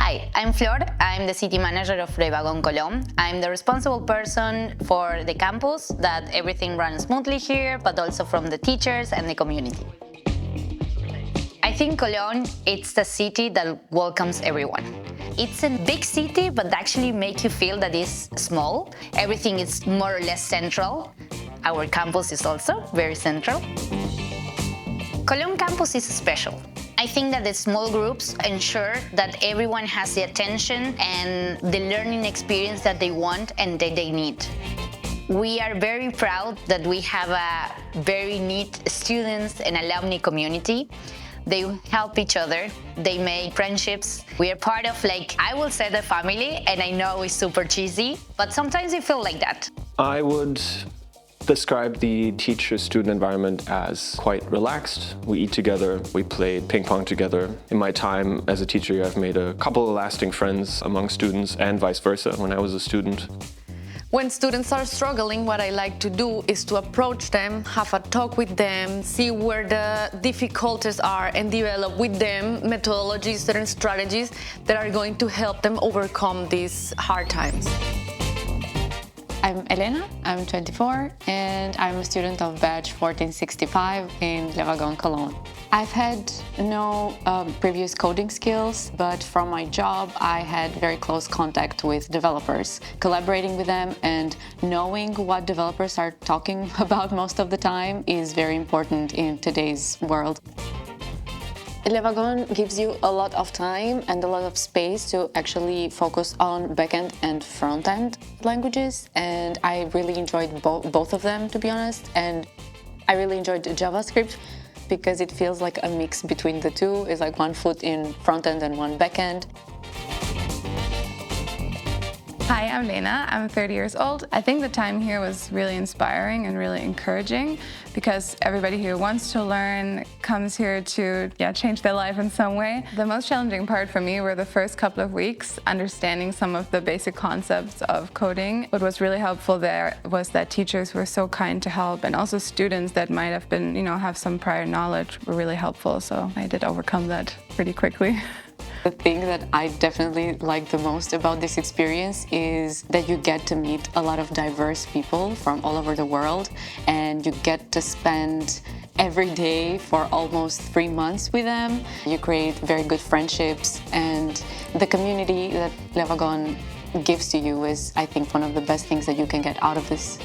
Hi, I'm Flor. I'm the city manager of the Wagon Cologne. I'm the responsible person for the campus, that everything runs smoothly here, but also from the teachers and the community. I think Cologne, it's the city that welcomes everyone. It's a big city, but actually make you feel that it's small. Everything is more or less central. Our campus is also very central. Cologne campus is special. I think that the small groups ensure that everyone has the attention and the learning experience that they want and that they need. We are very proud that we have a very neat students and alumni community. They help each other, they make friendships. We are part of, I will say, the family, and I know it's super cheesy, but sometimes you feel like that. I would describe the teacher-student environment as quite relaxed. We eat together, we play ping pong together. In my time as a teacher, I've made a couple of lasting friends among students and vice versa when I was a student. When students are struggling, what I like to do is to approach them, have a talk with them, see where the difficulties are, and develop with them methodologies and strategies that are going to help them overcome these hard times. I'm Elena, I'm 24, and I'm a student of batch 1465 in Wagon Cologne. I've had no previous coding skills, but from my job I had very close contact with developers. Collaborating with them and knowing what developers are talking about most of the time is very important in today's world. Le Wagon gives you a lot of time and a lot of space to actually focus on backend and front-end languages, and I really enjoyed both of them, to be honest. And I really enjoyed JavaScript because it feels like a mix between the two. It's like one foot in front-end and one backend. Hi, I'm Lena. I'm 30 years old. I think the time here was really inspiring and really encouraging because everybody who wants to learn comes here to change their life in some way. The most challenging part for me were the first couple of weeks, understanding some of the basic concepts of coding. What was really helpful there was that teachers were so kind to help, and also students that might have been, have some prior knowledge were really helpful. So I did overcome that pretty quickly. The thing that I definitely like the most about this experience is that you get to meet a lot of diverse people from all over the world, and you get to spend every day for almost 3 months with them. You create very good friendships, and the community that Le Wagon gives to you is, I think, one of the best things that you can get out of this.